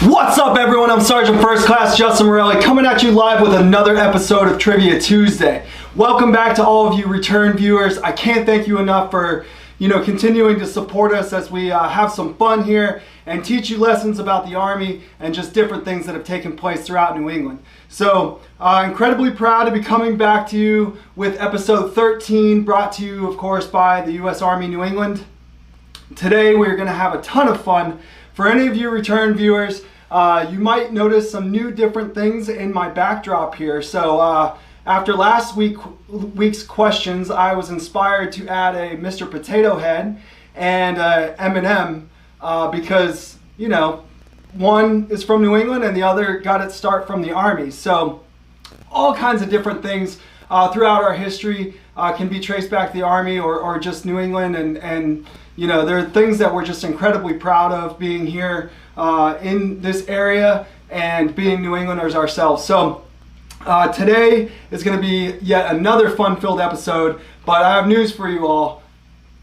What's up, everyone? I'm Sergeant First Class Justin Morelli coming at you live with another episode of Trivia Tuesday. Welcome back to all of you return viewers. I can't thank you enough for continuing to support us as we have some fun here and teach you lessons about the Army and just different things that have taken place throughout New England. So incredibly proud to be coming back to you with episode 13, brought to you of course by the U.S. Army New England. Today we're going to have a ton of fun. For any of you return viewers, you might notice some new different things in my backdrop here. So after last week's questions, I was inspired to add a Mr. Potato Head and M&M because, one is from New England and the other got its start from the Army. So all kinds of different things throughout our history can be traced back to the Army or just New England, and there are things that we're just incredibly proud of being here in this area and being New Englanders ourselves. So today is going to be yet another fun-filled episode, but I have news for you all.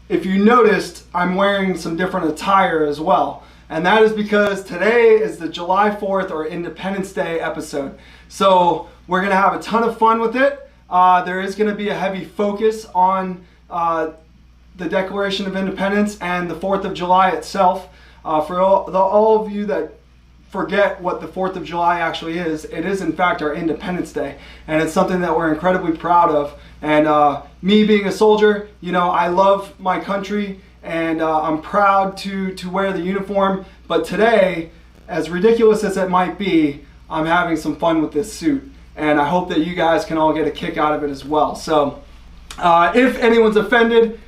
If you noticed, I'm wearing some different attire as well, and that is because today is the July 4th or Independence Day episode. So we're going to have a ton of fun with it. There is going to be a heavy focus on the Declaration of Independence and the 4th of July itself. For all of you that forget what the 4th of July actually is, it is in fact our Independence Day, and it's something that we're incredibly proud of. And me being a soldier, I love my country, and I'm proud to wear the uniform. But today, as ridiculous as it might be, I'm having some fun with this suit, and I hope that you guys can all get a kick out of it as well. So if anyone's offended,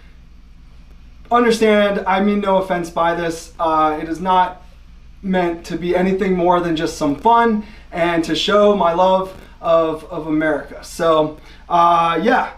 understand, I mean no offense by this. It is not meant to be anything more than just some fun and to show my love of America. So yeah,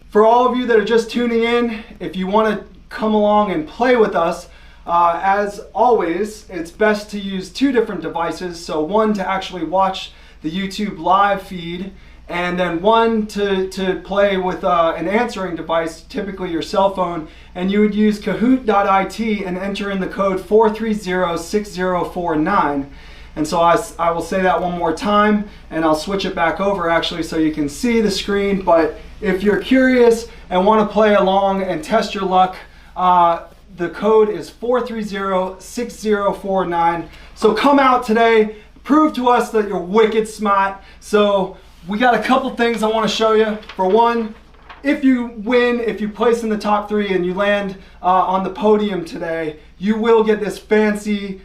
for all of you that are just tuning in, if you want to come along and play with us, as always, it's best to use two different devices. So one to actually watch the YouTube live feed, and then one to play with an answering device, typically your cell phone, and you would use Kahoot.it and enter in the code 4306049. And so I will say that one more time, and I'll switch it back over actually so you can see the screen. But if you're curious and want to play along and test your luck, the code is 4306049. So come out today, prove to us that you're wicked smart. So we got a couple things I want to show you. For one, if you win, if you place in the top 3 and you land on the podium today, you will get this fancy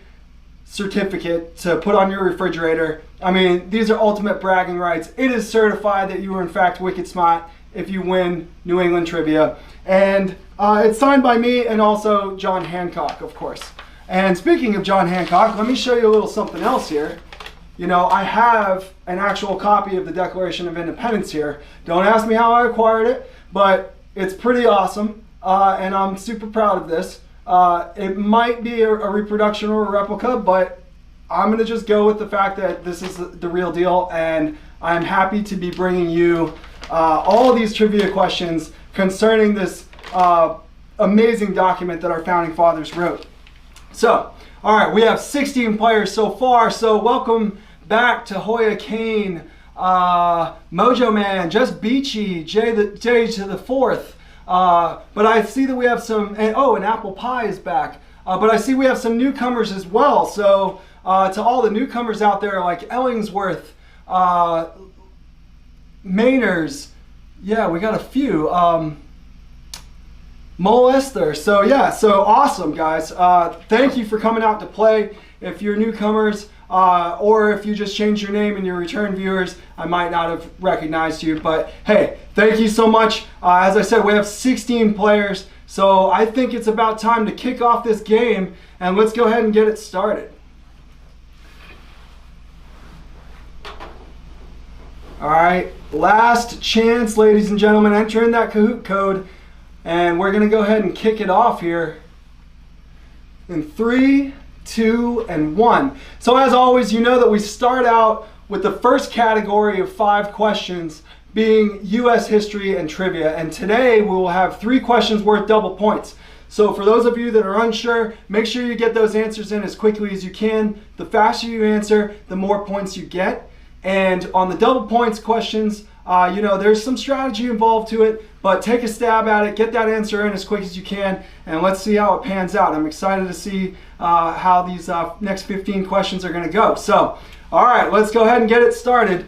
certificate to put on your refrigerator. I mean, these are ultimate bragging rights. It is certified that you were in fact wicked smart if you win New England Trivia. And it's signed by me and also John Hancock, of course. And speaking of John Hancock, let me show you a little something else here. I have an actual copy of the Declaration of Independence here. Don't ask me how I acquired it, but it's pretty awesome, and I'm super proud of this. It might be a reproduction or a replica, but I'm going to just go with the fact that this is the real deal, and I'm happy to be bringing you all of these trivia questions concerning this amazing document that our Founding Fathers wrote. So, all right, we have 16 players so far, so welcome back to Hoya Kane, Mojo Man, Just Beachy, J to the 4th. But I see that we have some, and Apple Pie is back. But I see we have some newcomers as well. So to all the newcomers out there like Ellingsworth, Mainers, yeah, we got a few. Molester. So yeah, so awesome guys. Thank you for coming out to play. If you're newcomers or if you just changed your name and your return viewers, I might not have recognized you, but hey, thank you so much. As I said, we have 16 players, so I think it's about time to kick off this game, and let's go ahead and get it started. All right, last chance, ladies and gentlemen. Enter in that Kahoot code. And we're going to go ahead and kick it off here in 3, 2, and 1. So as always, you know that we start out with the first category of 5 questions being U.S. history and trivia. And today we will have 3 questions worth double points. So for those of you that are unsure, make sure you get those answers in as quickly as you can. The faster you answer, the more points you get. And on the double points questions, there's some strategy involved to it, but take a stab at it, get that answer in as quick as you can, and let's see how it pans out. I'm excited to see how these next 15 questions are going to go. So, all right, let's go ahead and get it started.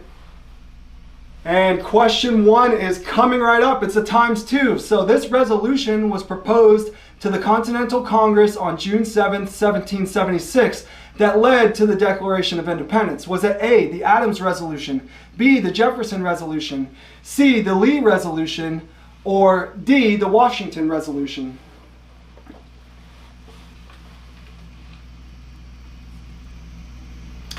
And question 1 is coming right up. It's a ×2. So this resolution was proposed to the Continental Congress on June 7th, 1776 that led to the Declaration of Independence. Was it A, the Adams Resolution, B, the Jefferson Resolution, C, the Lee Resolution, or D, the Washington Resolution?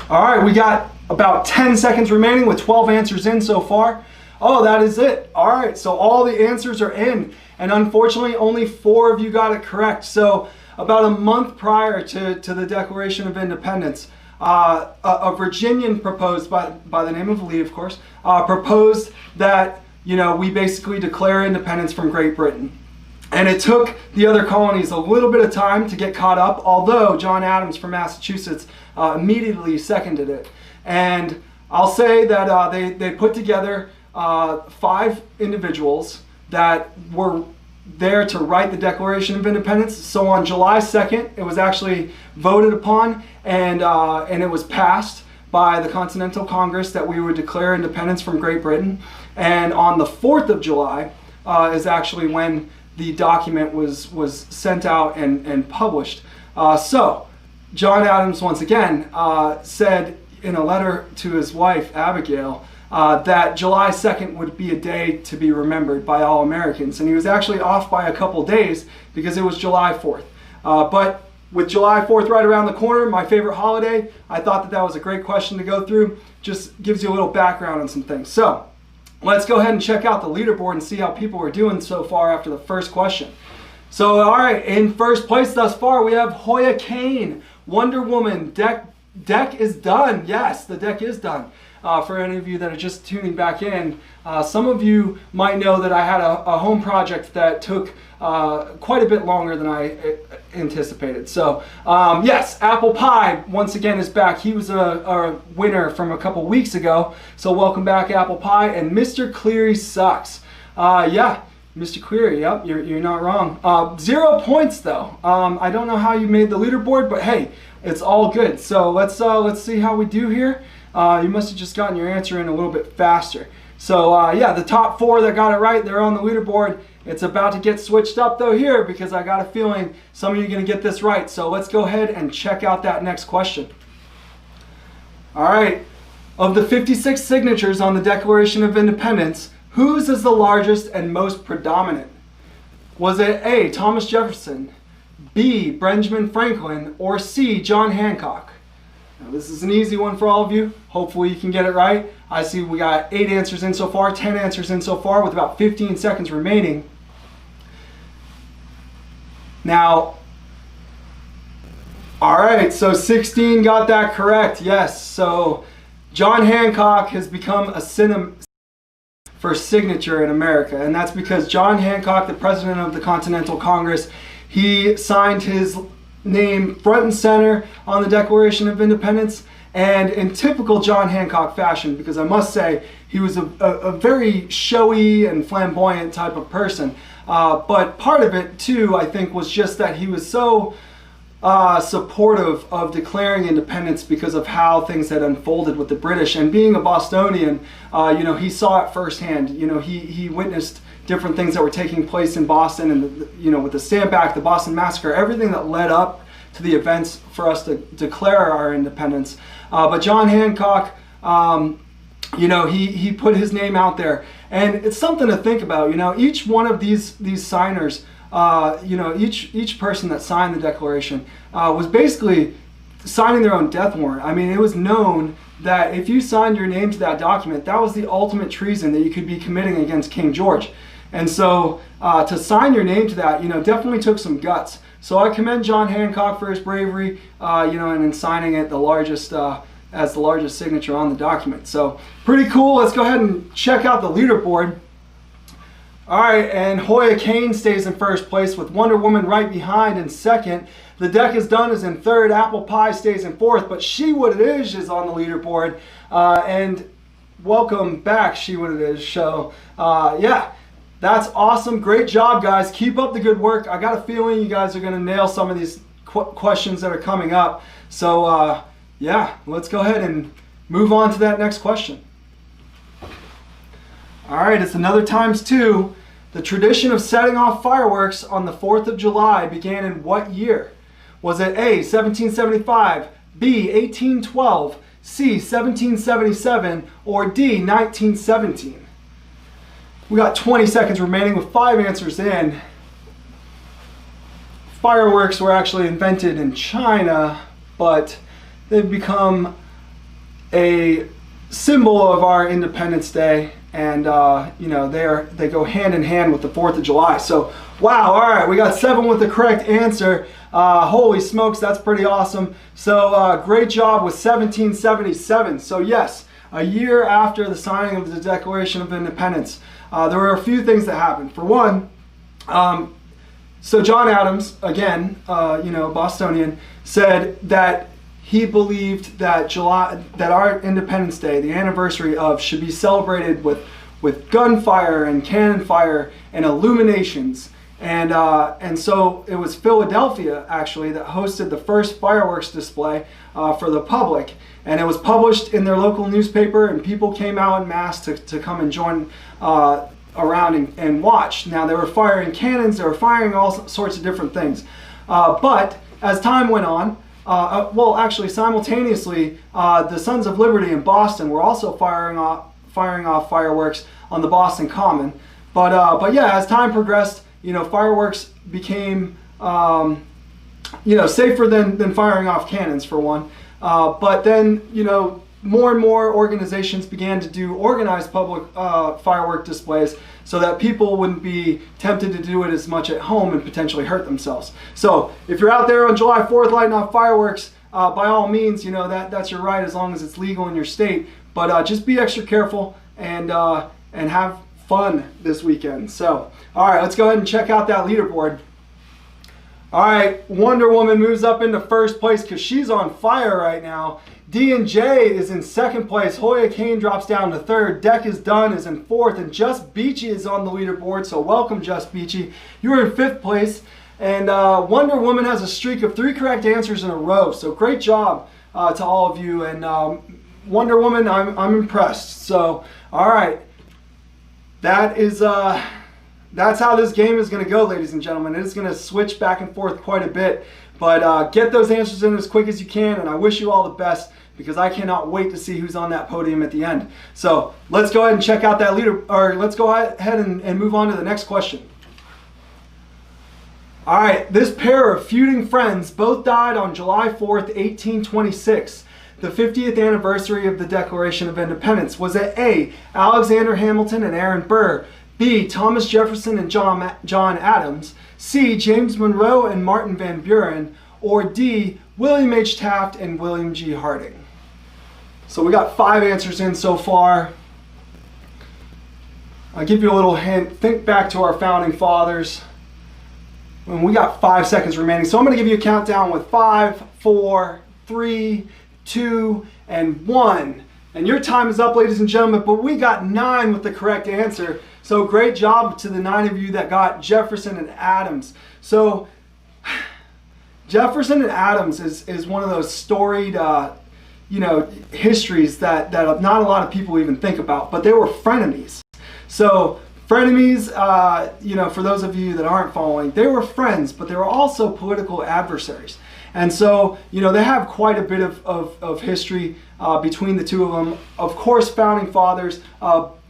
All right, we got about 10 seconds remaining with 12 answers in so far. Oh, that is it. All right, so all the answers are in, and unfortunately only 4 of you got it correct. So about a month prior to the Declaration of Independence, a Virginian proposed, by the name of Lee, of course, proposed that we basically declare independence from Great Britain. And it took the other colonies a little bit of time to get caught up, although John Adams from Massachusetts immediately seconded it. And I'll say that they put together 5 individuals that were there to write the Declaration of Independence. So on July 2nd, it was actually voted upon, and it was passed by the Continental Congress that we would declare independence from Great Britain. And on the 4th of July is actually when the document was sent out and published. So John Adams, once again, said in a letter to his wife, Abigail, that July 2nd would be a day to be remembered by all Americans. And he was actually off by a couple days because it was July 4th. But with July 4th right around the corner, my favorite holiday, I thought that was a great question to go through. Just gives you a little background on some things. So let's go ahead and check out the leaderboard and see how people are doing so far after the first question. So, all right, in first place thus far, we have Hoya Kane, Wonder Woman, deck is done. Yes, the deck is done. For any of you that are just tuning back in, some of you might know that I had a home project that took quite a bit longer than I anticipated. So yes, Apple Pie once again is back. He was a winner from a couple weeks ago. So welcome back, Apple Pie. And Mr. Cleary sucks. Yeah, Mr. Cleary, yep, you're not wrong. 0 points though. I don't know how you made the leaderboard, but hey, it's all good. So let's see how we do here. You must have just gotten your answer in a little bit faster. So yeah, the top 4 that got it right, they're on the leaderboard. It's about to get switched up though here because I got a feeling some of you are going to get this right. So let's go ahead and check out that next question. All right, of the 56 signatures on the Declaration of Independence, whose is the largest and most predominant? Was it A, Thomas Jefferson, B, Benjamin Franklin, or C, John Hancock? Now, this is an easy one for all of you. Hopefully you can get it right. I see we got 8 answers in so far, 10 answers in so far with about 15 seconds remaining. Now, all right, so 16 got that correct. Yes, so John Hancock has become a synonym for signature in America, and that's because John Hancock, the president of the Continental Congress, he signed his name front and center on the Declaration of Independence, and in typical John Hancock fashion, because I must say he was a very showy and flamboyant type of person, but part of it too, I think, was just that he was so supportive of declaring independence because of how things had unfolded with the British. And being a Bostonian, he saw it firsthand. He witnessed different things that were taking place in Boston, and with the Stamp Act, the Boston Massacre, everything that led up to the events for us to declare our independence. But John Hancock, he put his name out there, and it's something to think about. Each one of these signers, each person that signed the Declaration was basically signing their own death warrant. I mean, it was known that if you signed your name to that document, that was the ultimate treason that you could be committing against King George. And so to sign your name to that, definitely took some guts. So I commend John Hancock for his bravery, and in signing it as the largest signature on the document. So pretty cool. Let's go ahead and check out the leaderboard. All right, and Hoya Kane stays in first place with Wonder Woman right behind in second. The Deck Is Done is in third. Apple Pie stays in fourth, but She What It Is on the leaderboard. And welcome back, She What It Is. So, yeah, that's awesome. Great job, guys. Keep up the good work. I got a feeling you guys are going to nail some of these questions that are coming up. So, yeah, let's go ahead and move on to that next question. All right, it's another times two. The tradition of setting off fireworks on the 4th of July began in what year? Was it A, 1775, B, 1812, C, 1777, or D, 1917? We got 20 seconds remaining with 5 answers in. Fireworks were actually invented in China, but they've become a symbol of our Independence Day. And you know, they go hand in hand with the 4th of July. So wow, all right, we got 7 with the correct answer. Holy smokes, that's pretty awesome. So great job with 1777. So yes, a year after the signing of the Declaration of Independence. There were a few things that happened. For one, so John Adams, again, you know, Bostonian, said that he believed that our Independence Day, the anniversary of, should be celebrated with gunfire and cannon fire and illuminations. And so it was Philadelphia, actually, that hosted the first fireworks display for the public. And it was published in their local newspaper, and people came out en masse to come and join around and watch. Now, they were firing cannons, they were firing all sorts of different things. But as time went on, well, actually, simultaneously, the Sons of Liberty in Boston were also firing off fireworks on the Boston Common. But yeah, as time progressed, you know, fireworks became, you know, safer than firing off cannons, for one. But then, you know, more and more organizations began to do organized public firework displays so that people wouldn't be tempted to do it as much at home and potentially hurt themselves. So if you're out there on July 4th lighting off fireworks, by all means, you know, that's your right as long as it's legal in your state. But just be extra careful and have fun this weekend. So, all right, let's go ahead and check out that leaderboard. All right, Wonder Woman moves up into first place because she's on fire right now. D&J is in second place. Hoya Kane drops down to third. Deck Is Done is in fourth. And Just Beachy is on the leaderboard. So welcome, Just Beachy. You are in fifth place. And Wonder Woman has a streak of 3 correct answers in a row. So great job to all of you. And Wonder Woman, I'm impressed. So, all right. That is... that's how this game is going to go, ladies and gentlemen. It is going to switch back and forth quite a bit. But get those answers in as quick as you can, and I wish you all the best because I cannot wait to see who's on that podium at the end. So let's go ahead and check out that leader, or let's go ahead and move on to the next question. All right, this pair of feuding friends both died on July 4th, 1826. The 50th anniversary of the Declaration of Independence. Was it A, Alexander Hamilton and Aaron Burr, B, Thomas Jefferson and John Adams, C, James Monroe and Martin Van Buren, or D, William H. Taft and William G. Harding? So we got 5 answers in so far. I'll give you a little hint. Think back to our founding fathers. And we got 5 seconds remaining. So I'm going to give you a countdown with 5, 4, 3, 2, and 1. And your time is up, ladies and gentlemen, but we got 9 with the correct answer. So great job to the 9 of you that got Jefferson and Adams. So Jefferson and Adams is one of those storied, you know, histories that not a lot of people even think about, but they were frenemies. So frenemies, you know, for those of you that aren't following, they were friends, but they were also political adversaries. And so, you know, they have quite a bit of history between the two of them. Of course, founding fathers,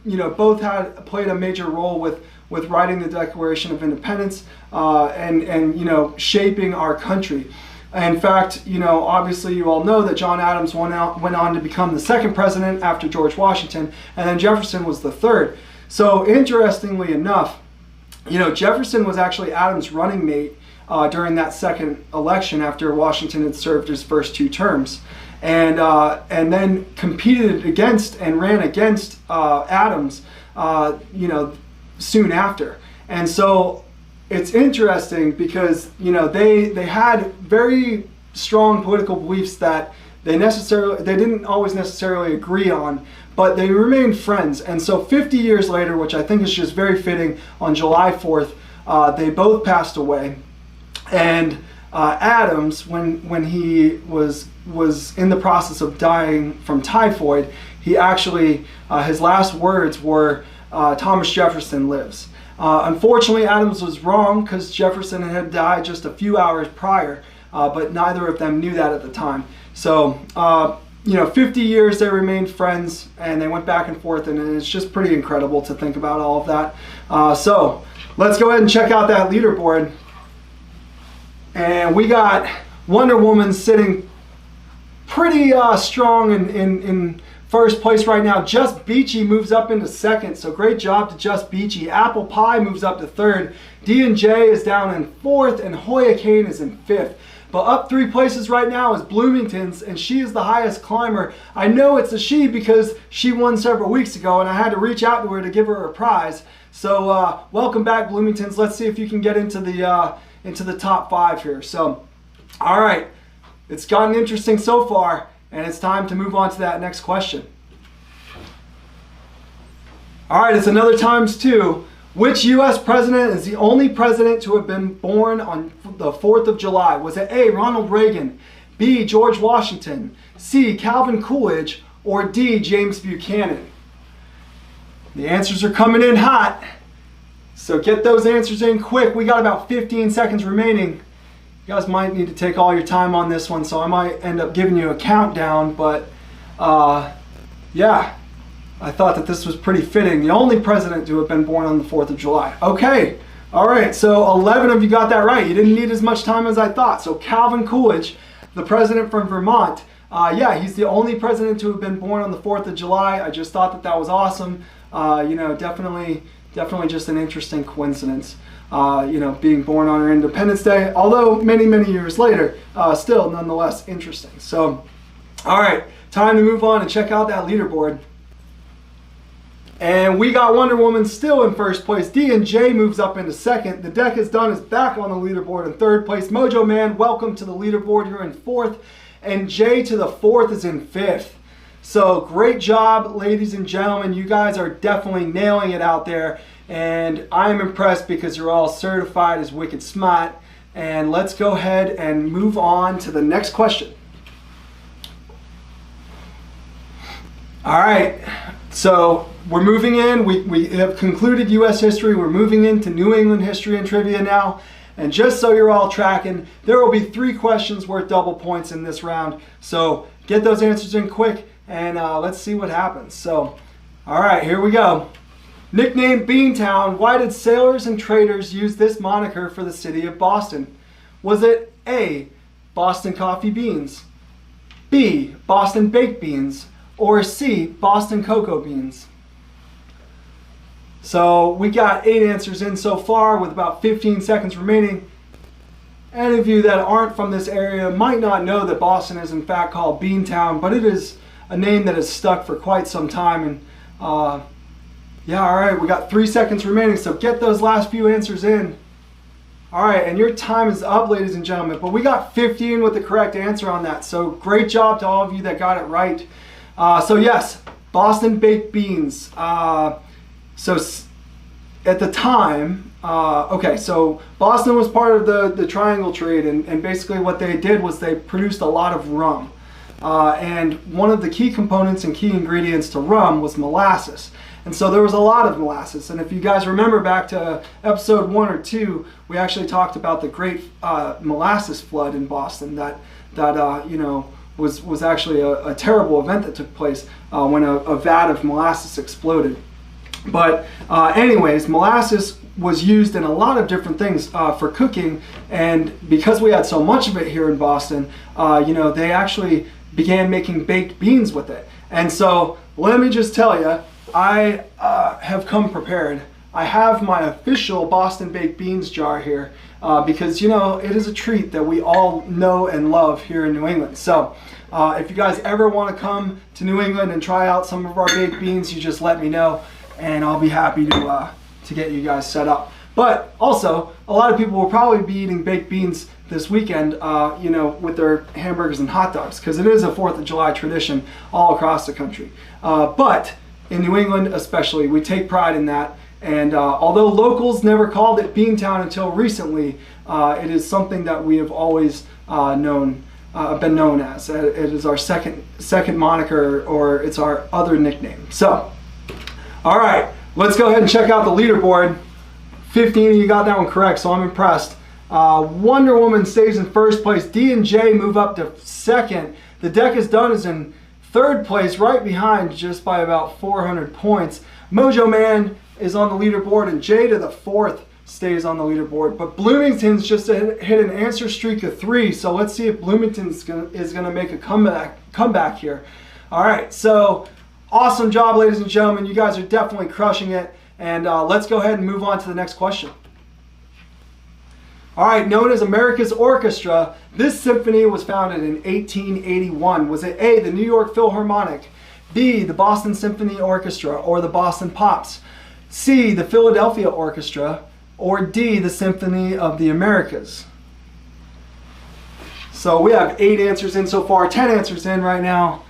you know, both played a major role with writing the Declaration of Independence and you know, shaping our country. In fact, you know, obviously you all know that John Adams went on to become the 2nd president after George Washington, and then Jefferson was the 3rd. So interestingly enough, you know, Jefferson was actually Adams' running mate during that 2nd election after Washington had served his first 2 terms, and then competed against and ran against Adams, you know, soon after. And so it's interesting because, you know, they had very strong political beliefs that they didn't always necessarily agree on, but they remained friends. And so 50 years later, which I think is just very fitting, on July 4th, they both passed away. And Adams, when he was in the process of dying from typhoid, he actually, his last words were, Thomas Jefferson lives. Unfortunately, Adams was wrong because Jefferson had died just a few hours prior, but neither of them knew that at the time. So, you know, 50 years they remained friends, and they went back and forth, and it's just pretty incredible to think about all of that. So let's go ahead and check out that leaderboard. And we got Wonder Woman sitting pretty strong in first place right now. Just Beachy moves up into second, so great job to Just Beachy. Apple Pie moves up to third. D&J is down in fourth, and Hoya Kane is in fifth. But up 3 places right now is Bloomington's, and she is the highest climber. I know it's a she because she won several weeks ago, and I had to reach out to her to give her a prize. So welcome back, Bloomington's. Let's see if you can get into the top 5 here. So, all right, it's gotten interesting so far, and it's time to move on to that next question. All right, it's another times 2. Which U.S. president is the only president to have been born on the 4th of July? Was it A, Ronald Reagan, B, George Washington, C, Calvin Coolidge, or D, James Buchanan? The answers are coming in hot, so get those answers in quick. We got about 15 seconds remaining. You guys might need to take all your time on this one, so I might end up giving you a countdown, but yeah. I thought that this was pretty fitting. The only president to have been born on the 4th of July. Okay, all right, so 11 of you got that right. You didn't need as much time as I thought. So Calvin Coolidge, the president from Vermont, yeah, he's the only president to have been born on the 4th of July. I just thought that that was awesome. You know, definitely just an interesting coincidence, you know, being born on our Independence Day, although many, many years later, still nonetheless interesting. So, all right, time to move on and check out that leaderboard. And we got Wonder Woman still in first place. D&J moves up into second. The Deck is Done is back on the leaderboard in third place. Mojo Man, welcome to the leaderboard here in fourth. And J to the fourth is in fifth. So great job, ladies and gentlemen. You guys are definitely nailing it out there. And I'm impressed because you're all certified as wicked smart. And let's go ahead and move on to the next question. All right, so we're moving in. We have concluded U.S. history. We're moving into New England history and trivia now. And just so you're all tracking, there will be 3 questions worth double points in this round. So get those answers in quick, and let's see what happens. So, all right, here we go. Nicknamed Beantown, why did sailors and traders use this moniker for the city of Boston? Was it A, Boston coffee beans, B, Boston baked beans, or C, Boston cocoa beans? So we got 8 answers in so far with about 15 seconds remaining. Any of you that aren't from this area might not know that Boston is in fact called Beantown, but it is a name that has stuck for quite some time. And yeah, all right, we got 3 seconds remaining, so get those last few answers in. All right, and your time is up, ladies and gentlemen, but we got 15 with the correct answer on that, so great job to all of you that got it right. So yes, Boston baked beans. So at the time, okay, so Boston was part of the triangle trade, and basically what they did was they produced a lot of rum. And one of the key components and key ingredients to rum was molasses. And so there was a lot of molasses. And if you guys remember back to episode 1 or 2, we actually talked about the great molasses flood in Boston that you know, was actually a terrible event that took place when a vat of molasses exploded. But anyways, molasses was used in a lot of different things for cooking, and because we had so much of it here in Boston, you know, they actually began making baked beans with it. And so let me just tell you, I have come prepared. I have my official Boston baked beans jar here because, you know, it is a treat that we all know and love here in New England. So if you guys ever want to come to New England and try out some of our baked beans, you just let me know, and I'll be happy to to get you guys set up. But also, a lot of people will probably be eating baked beans this weekend, with their hamburgers and hot dogs, because it is a 4th of July tradition all across the country. But in New England especially, we take pride in that. And although locals never called it Beantown until recently, it is something that we have always been known as. It is our second moniker, or it's our other nickname. So, all right, let's go ahead and check out the leaderboard. 15 of you got that one correct, so I'm impressed. Wonder Woman stays in first place. D and J move up to second. The Deck is Done is in third place, right behind, just by about 400 points. Mojo Man is on the leaderboard, and J to the fourth stays on the leaderboard. But Bloomington's just hit an answer streak of 3, so let's see if Bloomington is going to make a comeback here. All right, so awesome job, ladies and gentlemen. You guys are definitely crushing it. And let's go ahead and move on to the next question. All right, known as America's Orchestra, this symphony was founded in 1881. Was it A, the New York Philharmonic, B, the Boston Symphony Orchestra or the Boston Pops, C, the Philadelphia Orchestra, or D, the Symphony of the Americas? So we have 8 answers in so far, 10 answers in right now.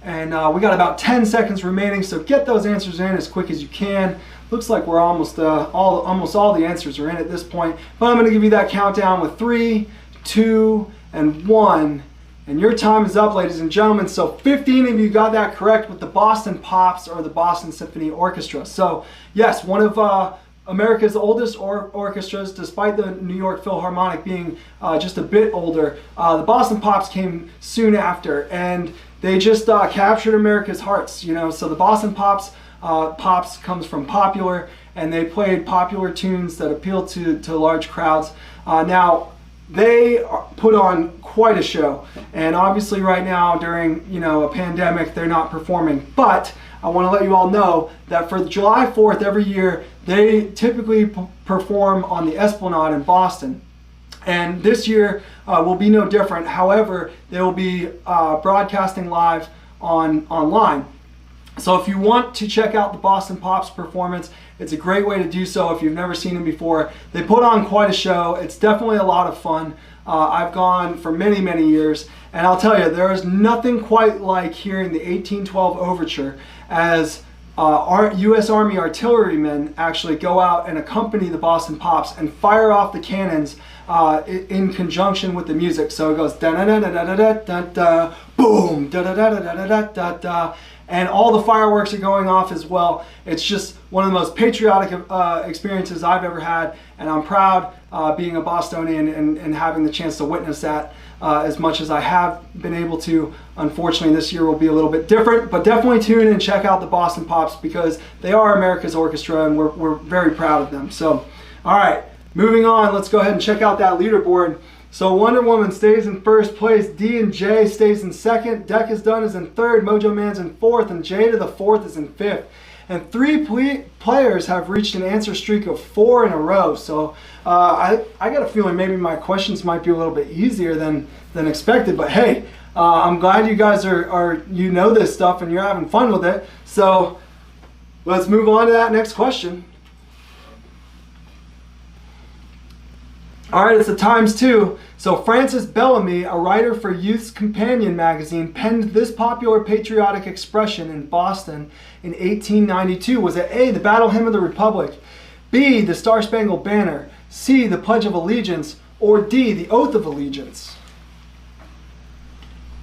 And we got about 10 seconds remaining, so get those answers in as quick as you can. Looks like we're almost all the answers are in at this point. But I'm going to give you that countdown with 3, 2, and 1. And your time is up, ladies and gentlemen. So 15 of you got that correct with the Boston Pops or the Boston Symphony Orchestra. So yes, one of America's oldest orchestras, despite the New York Philharmonic being just a bit older. The Boston Pops came soon after, and they just captured America's hearts, So the Boston Pops comes from popular, and they played popular tunes that appealed to large crowds. Now, they put on quite a show, and obviously right now during a pandemic, they're not performing. But I want to let you all know that for July 4th every year, they typically perform on the Esplanade in Boston. And this year will be no different. However, they will be broadcasting live online. So if you want to check out the Boston Pops performance, it's a great way to do so if you've never seen them before. They put on quite a show. It's definitely a lot of fun. I've gone for many, many years. And I'll tell you, there is nothing quite like hearing the 1812 Overture as U.S. Army artillerymen actually go out and accompany the Boston Pops and fire off the cannons in conjunction with the music. So it goes da-da-da-da-da-da-da-da, boom, da-da-da-da-da-da-da-da, and all the fireworks are going off as well. It's just one of the most patriotic experiences I've ever had, and I'm proud being a Bostonian and having the chance to witness that as much as I have been able to. Unfortunately, this year will be a little bit different, but definitely tune in and check out the Boston Pops because they are America's Orchestra, and we're very proud of them. So, all right, moving on, let's go ahead and check out that leaderboard. So Wonder Woman stays in first place, D and J stays in second, Deck is Done is in third, Mojo Man's in fourth, and J to the fourth is in fifth. And 3 players have reached an answer streak of 4 in a row. So I got a feeling maybe my questions might be a little bit easier than expected. But hey, I'm glad you guys are this stuff and you're having fun with it. So let's move on to that next question. All right, it's the times 2. So Frances Bellamy, a writer for Youth's Companion magazine, penned this popular patriotic expression in Boston in 1892. Was it A, the Battle Hymn of the Republic, B, the Star-Spangled Banner, C, the Pledge of Allegiance, or D, the Oath of Allegiance?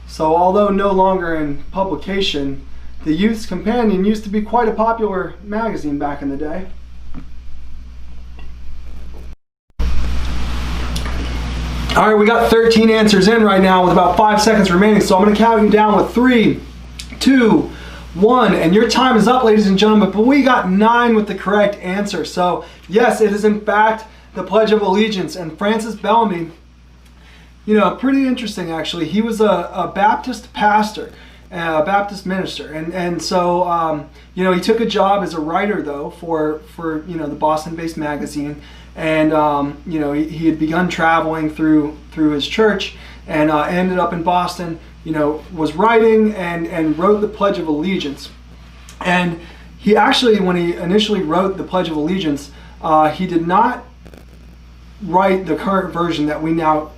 So although no longer in publication, the Youth's Companion used to be quite a popular magazine back in the day. All right, we got 13 answers in right now with about 5 seconds remaining. So I'm going to count you down with 3, 2, 1. And your time is up, ladies and gentlemen. But we got 9 with the correct answer. So yes, it is in fact the Pledge of Allegiance. And Frances Bellamy, pretty interesting actually. He was a Baptist pastor, a Baptist minister. And so, he took a job as a writer though for the Boston-based magazine. And he had begun traveling through his church and ended up in Boston, was writing and wrote the Pledge of Allegiance. And he actually, when he initially wrote the Pledge of Allegiance, he did not write the current version that we now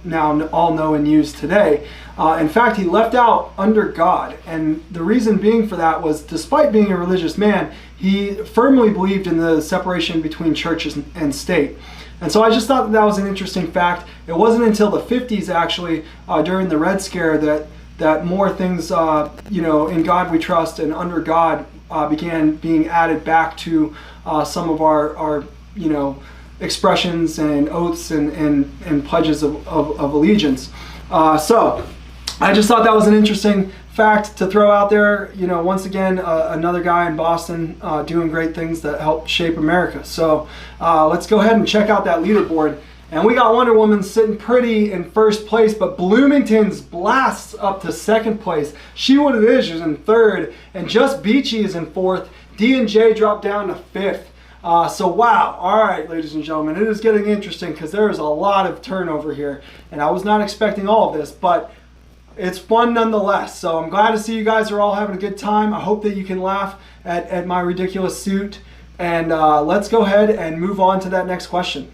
all know and use today. In fact, he left out "under God," and the reason being for that was, despite being a religious man, he firmly believed in the separation between churches and state. And so I just thought that was an interesting fact. It wasn't until the 50s, actually, during the Red Scare, that more things, in God we trust and under God began being added back to some of our expressions and oaths and pledges of allegiance. So I just thought that was an interesting fact to throw out there. Once again, another guy in Boston doing great things that helped shape America. So let's go ahead and check out that leaderboard. And we got Wonder Woman sitting pretty in first place, but Bloomington's blasts up to second place. She What It Is in third, and Just Beachy is in fourth. D&J dropped down to fifth. So wow, all right, ladies and gentlemen, it is getting interesting because there is a lot of turnover here, and I was not expecting all of this, but it's fun nonetheless. So I'm glad to see you guys are all having a good time. I hope that you can laugh at my ridiculous suit, and let's go ahead and move on to that next question.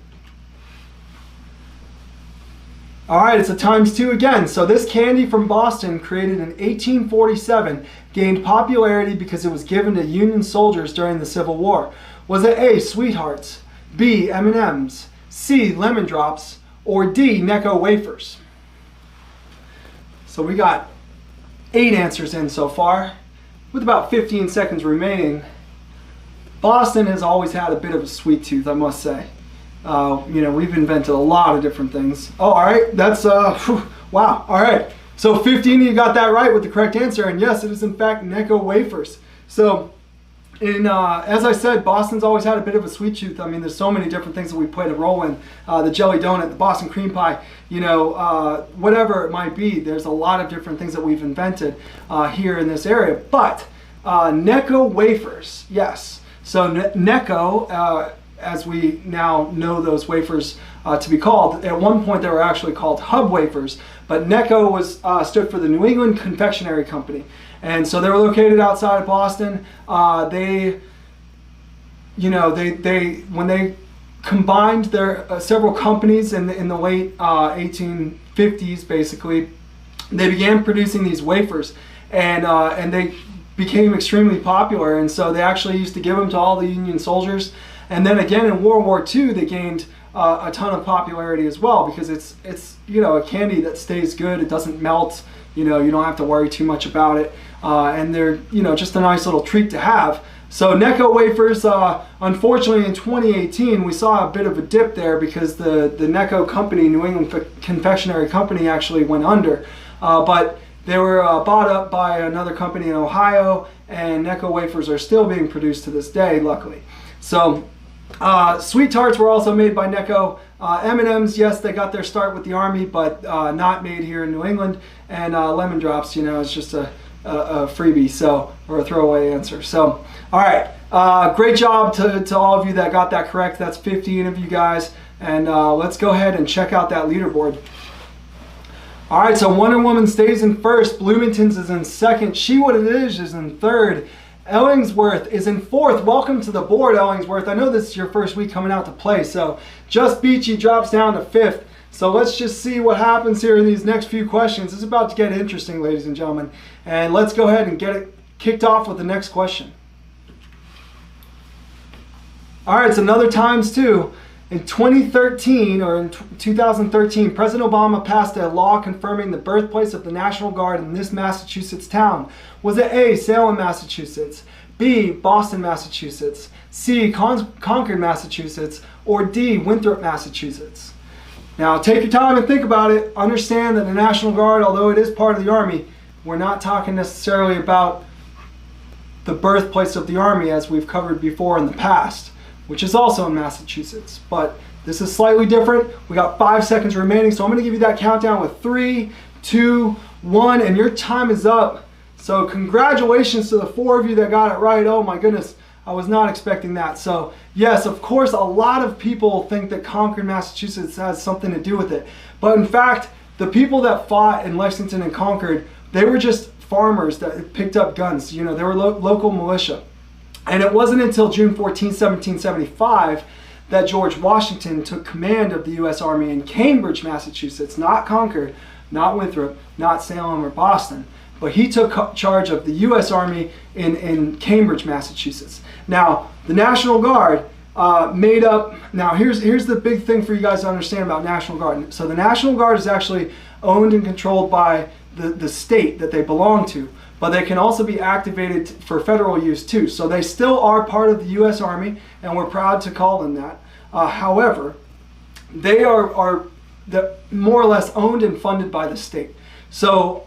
All right, it's a ×2 again. So this candy from Boston, created in 1847, gained popularity because it was given to Union soldiers during the Civil War. Was it A, Sweethearts, B, M&M's, C, Lemon Drops, or D, Necco wafers? So we got 8 answers in so far, with about 15 seconds remaining. Boston has always had a bit of a sweet tooth, I must say. We've invented a lot of different things. Oh, all right, that's, wow, all right. So 15 of you got that right with the correct answer, and yes, it is in fact Necco wafers. So, as I said, Boston's always had a bit of a sweet tooth. I mean, there's so many different things that we play a role in. The jelly donut, the Boston cream pie, whatever it might be. There's a lot of different things that we've invented here in this area. But Necco wafers, yes. So Necco, as we now know those wafers to be called, at one point they were actually called hub wafers, but Necco stood for the New England Confectionery Company. And so they were located outside of Boston. When they combined their several companies in the late 1850s, basically, they began producing these wafers, and they became extremely popular. And so they actually used to give them to all the Union soldiers. And then again in World War II, they gained a ton of popularity as well, because it's a candy that stays good. It doesn't melt. You don't have to worry too much about it. And they're, just a nice little treat to have. So Necco wafers, unfortunately in 2018, we saw a bit of a dip there because the Necco company, New England Confectionery Company, actually went under. But they were bought up by another company in Ohio, and Necco wafers are still being produced to this day, luckily. So Sweet Tarts were also made by Necco. M&M's, yes, they got their start with the Army, but not made here in New England. And Lemon Drops, it's just a freebie, or a throwaway answer. So, all right, great job to all of you that got that correct. That's 15 of you guys. And let's go ahead and check out that leaderboard. All right, so Wonder Woman stays in first. Bloomington's is in second. She What It Is in third. Ellingsworth is in fourth. Welcome to the board, Ellingsworth. I know this is your first week coming out to play, so Just Beachy drops down to fifth. So let's just see what happens here in these next few questions. It's about to get interesting, ladies and gentlemen. And let's go ahead and get it kicked off with the next question. All right, it's another ×2. In 2013, or in 2013, President Obama passed a law confirming the birthplace of the National Guard in this Massachusetts town. Was it A, Salem, Massachusetts, B, Boston, Massachusetts, C, Concord, Massachusetts, or D, Winthrop, Massachusetts? Now take your time and think about it. Understand that the National Guard, although it is part of the Army, we're not talking necessarily about the birthplace of the Army as we've covered before in the past, which is also in Massachusetts. But this is slightly different. We got 5 seconds remaining, so I'm gonna give you that countdown with 3, 2, 1, and your time is up. So congratulations to the 4 of you that got it right. Oh my goodness, I was not expecting that. So yes, of course, a lot of people think that Concord, Massachusetts has something to do with it. But in fact, the people that fought in Lexington and Concord, they were just farmers that picked up guns. They were local militia. And it wasn't until June 14, 1775 that George Washington took command of the U.S. Army in Cambridge, Massachusetts, not Concord, not Winthrop, not Salem or Boston, but he took charge of the U.S. Army in Cambridge, Massachusetts. Now, the National Guard made up, now here's the big thing for you guys to understand about National Guard. So the National Guard is actually owned and controlled by the state that they belong to, but they can also be activated for federal use too. So they still are part of the U.S. Army, and we're proud to call them that. However, they are more or less owned and funded by the state. So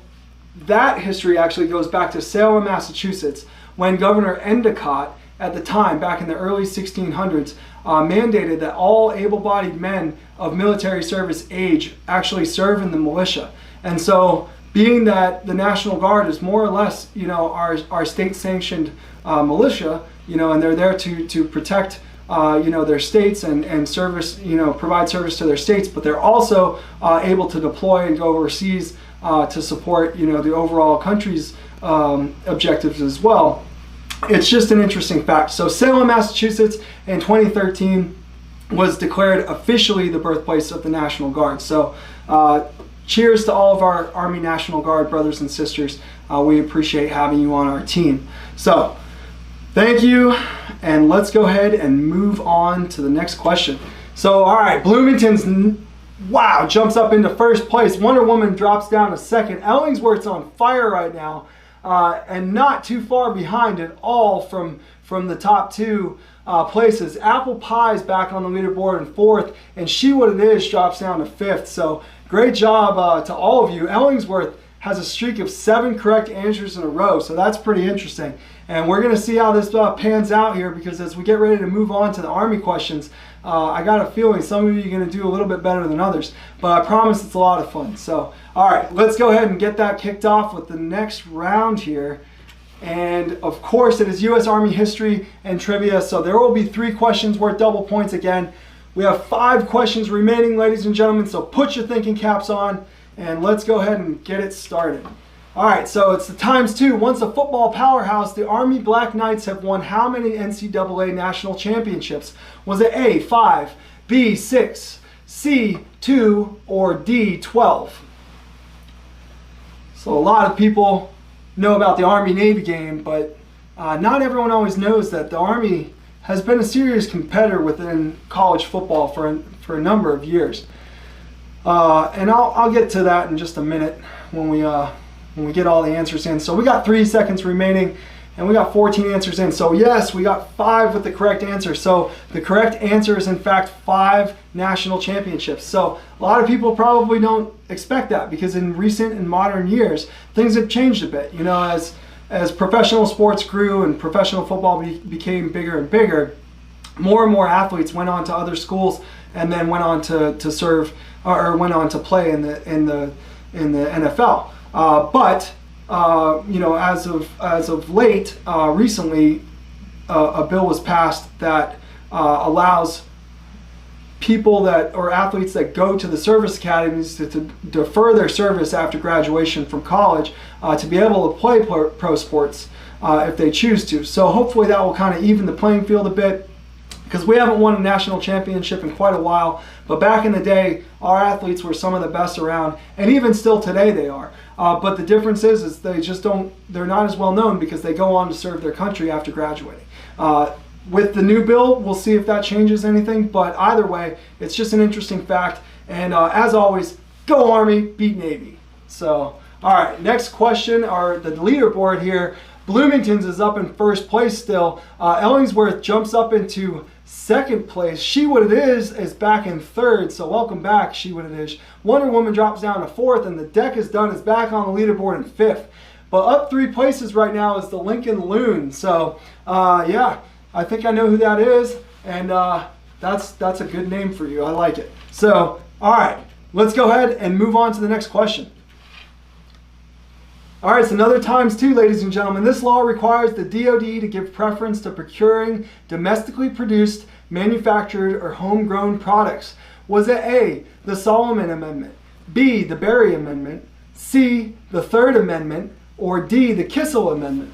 that history actually goes back to Salem, Massachusetts, when Governor Endicott, at the time, back in the early 1600s, mandated that all able-bodied men of military service age actually serve in the militia. And so, being that the National Guard is more or less, our state-sanctioned militia, and they're there to protect, their states and service, provide service to their states, but they're also able to deploy and go overseas to support, the overall country's objectives as well. It's just an interesting fact. So Salem, Massachusetts in 2013 was declared officially the birthplace of the National Guard. So cheers to all of our Army National Guard brothers and sisters. We appreciate having you on our team. So thank you, and let's go ahead and move on to the next question. So all right, Bloomington's jumps up into first place. Wonder Woman drops down to second. Ellingsworth's on fire right now. And not too far behind at all from the top two places. Apple Pie's back on the leaderboard in fourth, and She What It Is drops down to fifth. So great job to all of you. Ellingsworth has a streak of 7 correct answers in a row, so that's pretty interesting. And we're going to see how this pans out here, because as we get ready to move on to the Army questions, I got a feeling some of you are going to do a little bit better than others, but I promise it's a lot of fun. So, all right, let's go ahead and get that kicked off with the next round here. And of course, it is U.S. Army history and trivia, so there will be 3 questions worth double points again. We have 5 questions remaining, ladies and gentlemen, so put your thinking caps on, and let's go ahead and get it started. All right, so it's the times 2. Once a football powerhouse, the Army Black Knights have won how many NCAA national championships? Was it A, 5, B, 6, C, 2, or D, 12? So a lot of people know about the Army-Navy game, but not everyone always knows that the Army has been a serious competitor within college football for a number of years. And I'll get to that in just a minute when we get all the answers in. So we got 3 seconds remaining, and we got 14 answers in. So yes, we got 5 with the correct answer. So the correct answer is in fact 5 national championships. So a lot of people probably don't expect that, because in recent and modern years, things have changed a bit. As professional sports grew and professional football became bigger and bigger, more and more athletes went on to other schools and then went on to serve or went on to play in the NFL. But as of late, recently, a bill was passed that allows people or athletes that go to the service academies to defer their service after graduation from college to be able to play pro sports if they choose to. So hopefully that will kind of even the playing field a bit, because we haven't won a national championship in quite a while. But back in the day, our athletes were some of the best around, and even still today they are. But the difference is they're not as well known because they go on to serve their country after graduating. With the new bill, we'll see if that changes anything, but either way, it's just an interesting fact. And as always, go Army, beat Navy. So, all right, next question, or the leaderboard here. Bloomington's is up in first place still. Ellingsworth jumps up into second place. She What It Is back in third, so welcome back, She What It Is. Wonder Woman drops down to fourth, and The Deck Is Done is back on the leaderboard in fifth. But up 3 places right now is the Lincoln Loon. So, yeah, I think I know who that is, and that's a good name for you. I like it. So, all right, let's go ahead and move on to the next question. All right, it's another times 2, ladies and gentlemen. This law requires the DoD to give preference to procuring domestically produced, manufactured, or homegrown products. Was it A, the Solomon Amendment, B, the Berry Amendment, C, the Third Amendment, or D, the Kissel Amendment?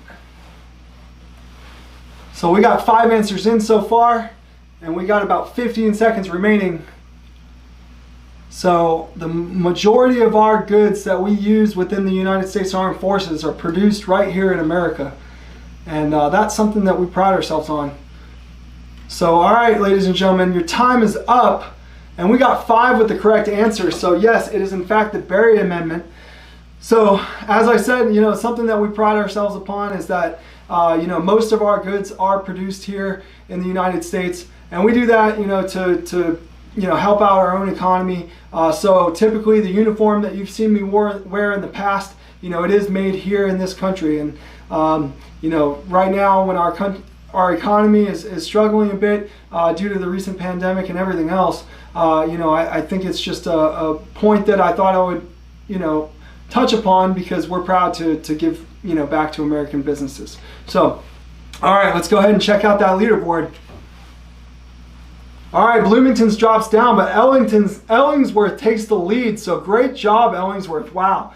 So we got 5 answers in so far, and we got about 15 seconds remaining. So the majority of our goods that we use within the United States Armed Forces are produced right here in America. And that's something that we pride ourselves on. So all right, ladies and gentlemen, your time is up. And we got 5 with the correct answer. So yes, it is in fact the Berry Amendment. So as I said, something that we pride ourselves upon is that most of our goods are produced here in the United States, and we do that to help out our own economy. So typically the uniform that you've seen me wear in the past, it is made here in this country. And right now when our economy is struggling a bit due to the recent pandemic and everything else, I think it's just a point that I thought I would touch upon, because we're proud to give back to American businesses. So all right, let's go ahead and check out that leaderboard. All right, Bloomington's drops down, but Ellingsworth takes the lead. So great job, Ellingsworth. Wow.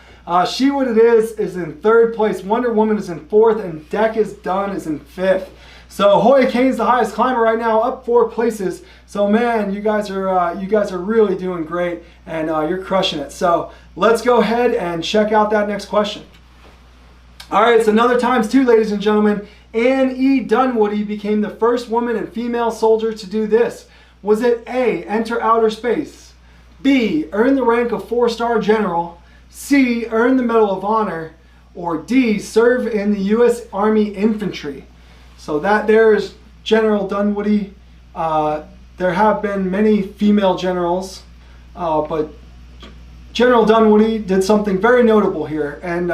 She What It Is in 3rd place. Wonder Woman is in 4th, and Deck is Done is in 5th. So Hoya Kane's the highest climber right now, up 4 places. So man, you guys are really doing great, and you're crushing it. So let's go ahead and check out that next question. All right, it's another times 2, ladies and gentlemen. Anne E. Dunwoody became the first woman and female soldier to do this. Was it A, enter outer space, B, earn the rank of 4-star general, C, earn the Medal of Honor, or D, serve in the U.S. Army Infantry? So that there is General Dunwoody. There have been many female generals, but General Dunwoody did something very notable here. And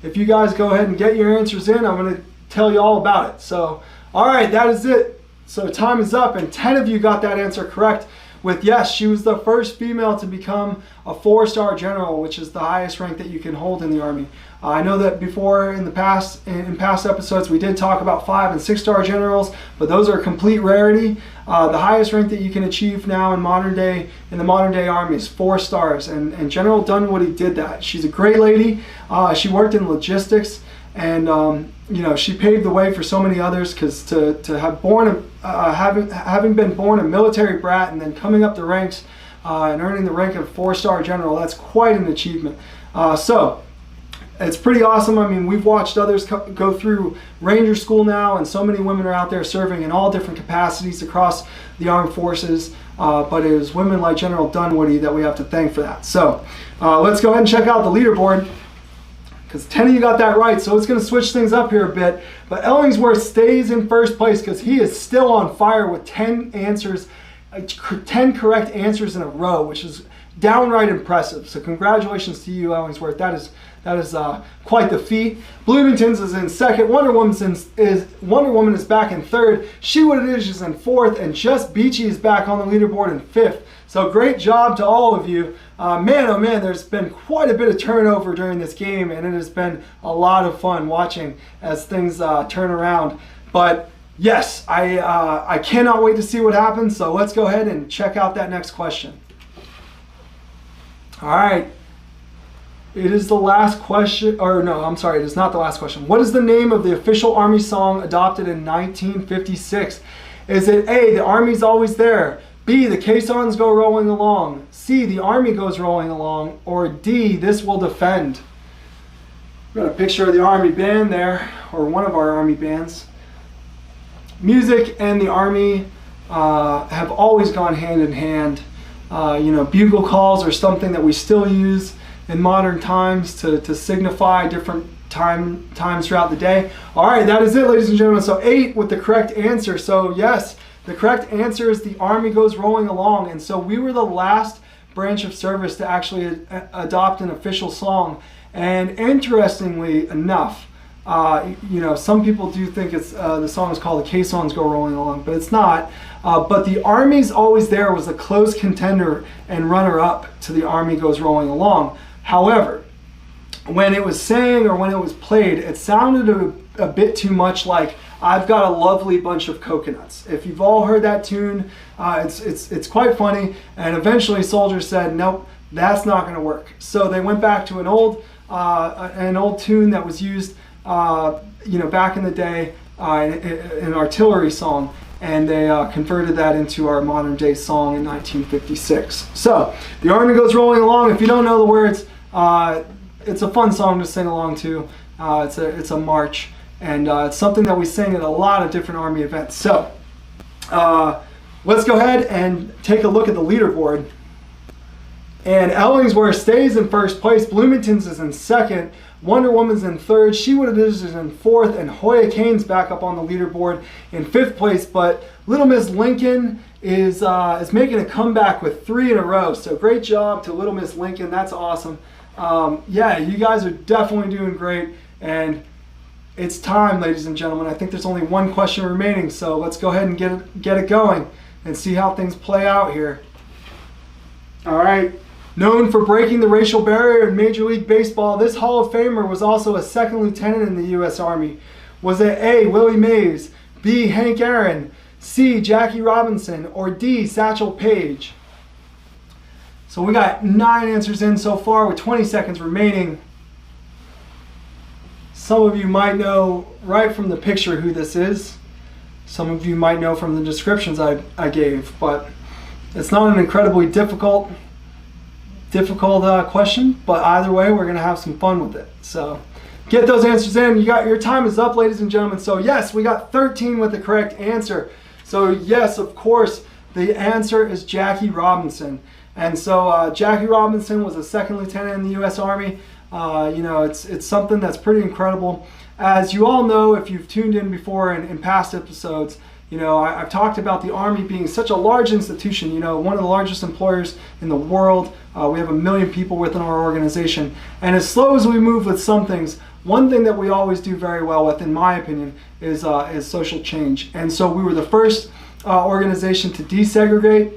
if you guys go ahead and get your answers in, I'm going to tell you all about it. So, all right, that is it. So time is up, and 10 of you got that answer correct with yes, she was the first female to become a 4-star general, which is the highest rank that you can hold in the Army. I know that before in past episodes we did talk about 5- and 6-star generals, but those are a complete rarity. The highest rank that you can achieve now in the modern day Army is 4 stars, and General Dunwoody did that. She's a great lady. She worked in logistics, and she paved the way for so many others, because to have having been born a military brat and then coming up the ranks and earning the rank of 4-star general, that's quite an achievement. So it's pretty awesome. I mean, we've watched others go through Ranger School now, and so many women are out there serving in all different capacities across the armed forces. But it was women like General Dunwoody that we have to thank for that. So let's go ahead and check out the leaderboard, because 10 of you got that right. So it's going to switch things up here a bit. But Ellingsworth stays in 1st place because he is still on fire with 10 correct answers in a row, which is downright impressive. So congratulations to you, Ellingsworth. That is quite the feat. Bloomington's is in 2nd. Wonder Woman is back in 3rd. She What It Is in 4th, and Just Beachy is back on the leaderboard in 5th. So great job to all of you. Man, oh man, there's been quite a bit of turnover during this game, and it has been a lot of fun watching as things turn around. But yes, I cannot wait to see what happens. So let's go ahead and check out that next question. All right. It is the last question, or no, I'm sorry, it is not the last question. What is the name of the official Army song adopted in 1956? Is it A, the Army's always there, B, the caissons go rolling along, C, the Army goes rolling along, or D, this will defend? We've got a picture of the Army band there, or one of our Army bands. Music and the Army have always gone hand in hand. Bugle calls are something that we still use in modern times to signify different times throughout the day. All right, that is it, ladies and gentlemen. So 8 with the correct answer. So yes, the correct answer is the Army goes rolling along. And so we were the last branch of service to actually adopt an official song. And interestingly enough, some people do think it's the song is called "The Caissons Go Rolling Along," but it's not. But the Army's Always There was a close contender and runner-up to the Army Goes Rolling Along. However, when it was sang or when it was played, it sounded a bit too much like "I've Got a Lovely Bunch of Coconuts." If you've all heard that tune, it's quite funny. And eventually, soldiers said, "Nope, that's not going to work." So they went back to an old tune that was used back in the day, an artillery song, and they converted that into our modern day song in 1956. So the Army goes rolling along. If you don't know the words, it's a fun song to sing along to. It's a march, and it's something that we sing at a lot of different Army events. So let's go ahead and take a look at the leaderboard. And Ellingsworth stays in first place. Bloomington's is in second. Wonder Woman's in third. She Would is in fourth. And Hoya Kane's back up on the leaderboard in fifth place. But Little Miss Lincoln is making a comeback with 3 in a row. So great job to Little Miss Lincoln. That's awesome. Yeah, you guys are definitely doing great. And it's time, ladies and gentlemen. I think there's only one question remaining. So let's go ahead and get it going and see how things play out here. All right. Known for breaking the racial barrier in Major League Baseball, this Hall of Famer was also a second lieutenant in the U.S. Army. Was it A, Willie Mays, B, Hank Aaron, C, Jackie Robinson, or D, Satchel Paige? So we got 9 answers in so far with 20 seconds remaining. Some of you might know right from the picture who this is. Some of you might know from the descriptions I gave, but it's not an incredibly difficult question, but either way we're going to have some fun with it. So get those answers in. Your time is up, ladies and gentlemen. So yes, we got 13 with the correct answer. So yes, of course, the answer is Jackie Robinson. And so Jackie Robinson was a second lieutenant in the U.S. Army. You know, it's something that's pretty incredible. As you all know, if you've tuned in before in past episodes, you know, I've talked about the Army being such a large institution, you know, one of the largest employers in the world. We have 1 million people within our organization. And as slow as we move with some things, one thing that we always do very well with, in my opinion, is social change. And so we were the first organization to desegregate.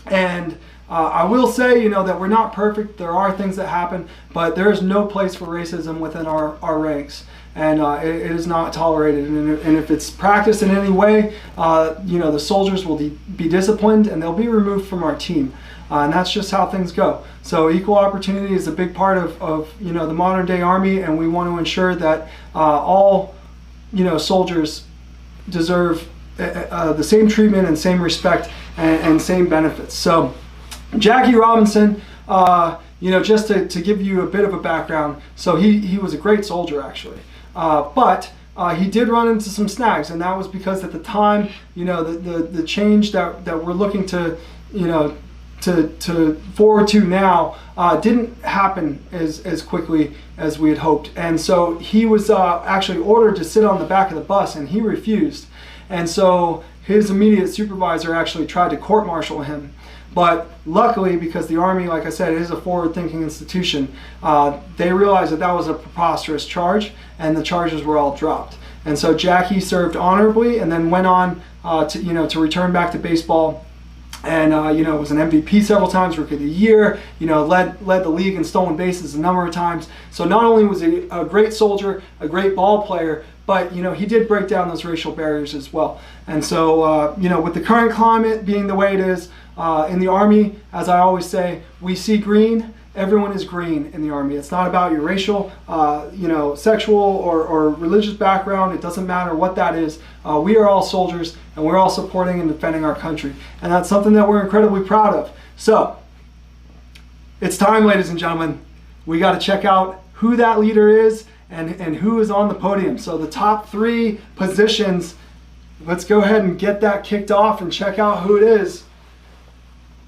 And I will say, you know, that we're not perfect. There are things that happen, but there is no place for racism within our ranks. And it is not tolerated. And if it's practiced in any way, you know, the soldiers will be disciplined and they'll be removed from our team. And that's just how things go. So equal opportunity is a big part of you know, the modern day Army, and we want to ensure that all, you know, soldiers deserve the same treatment and same respect and same benefits. So Jackie Robinson, you know, just to give you a bit of a background, so he was a great soldier actually, but he did run into some snags, and that was because at the time, you know, the change that we're looking to, you know, to forward to now didn't happen as quickly as we had hoped. And so he was actually ordered to sit on the back of the bus, and he refused. And so his immediate supervisor actually tried to court-martial him. But luckily, because the Army, like I said, is a forward-thinking institution, they realized that that was a preposterous charge, and the charges were all dropped. And so Jackie served honorably, and then went on to return back to baseball. And you know, was an MVP several times, Rookie of the Year. You know, led the league in stolen bases a number of times. So not only was he a great soldier, a great ball player, but you know, he did break down those racial barriers as well. And so you know, with the current climate being the way it is in the Army, as I always say, we see green. Everyone is green in the Army. It's not about your racial, you know, sexual or religious background. It doesn't matter what that is. We are all soldiers, and we're all supporting and defending our country. And that's something that we're incredibly proud of. So, it's time, ladies and gentlemen. We got to check out who that leader is and who is on the podium. So the top 3 positions, let's go ahead and get that kicked off and check out who it is.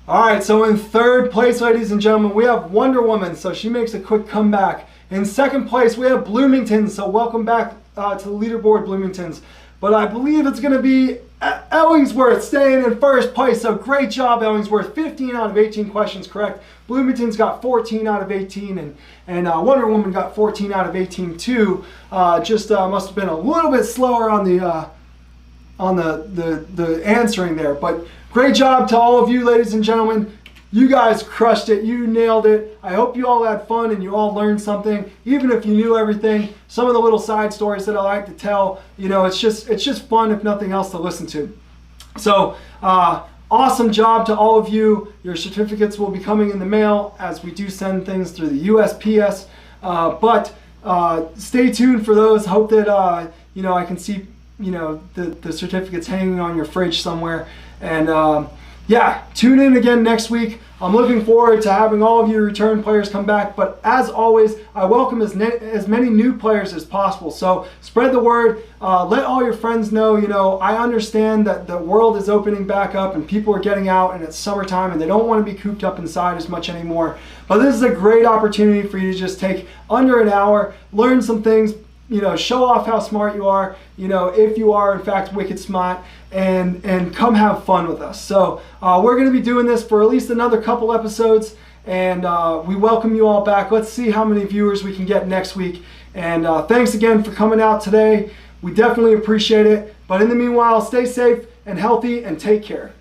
All right, so in third place, ladies and gentlemen, we have Wonder Woman, so she makes a quick comeback. In second place, we have Bloomington, so welcome back to the leaderboard, Bloomingtons. But I believe it's going to be Ellingsworth staying in first place, so great job, Ellingsworth. 15 out of 18 questions correct. Bloomington's got 14 out of 18, and Wonder Woman got 14 out of 18 too. Just must have been a little bit slower on the answering there, but great job to all of you, ladies and gentlemen. You guys crushed it. You nailed it. I hope you all had fun and you all learned something, even if you knew everything. Some of the little side stories that I like to tell, you know, it's just fun, if nothing else, to listen to. So awesome job to all of you. Your certificates will be coming in the mail as we do send things through the USPS. But stay tuned for those. Hope that you know, I can see the certificates hanging on your fridge somewhere. And yeah, tune in again next week. I'm looking forward to having all of you return players come back, but as always, I welcome as many new players as possible. So spread the word, let all your friends know. I understand that the world is opening back up and people are getting out and it's summertime and they don't want to be cooped up inside as much anymore. But this is a great opportunity for you to just take under an hour, learn some things, show off how smart you are, if you are in fact wicked smart, and come have fun with us. So we're going to be doing this for at least another couple episodes, and we welcome you all back. Let's see how many viewers we can get next week. And thanks again for coming out today. We definitely appreciate it. But in the meanwhile, stay safe and healthy and take care.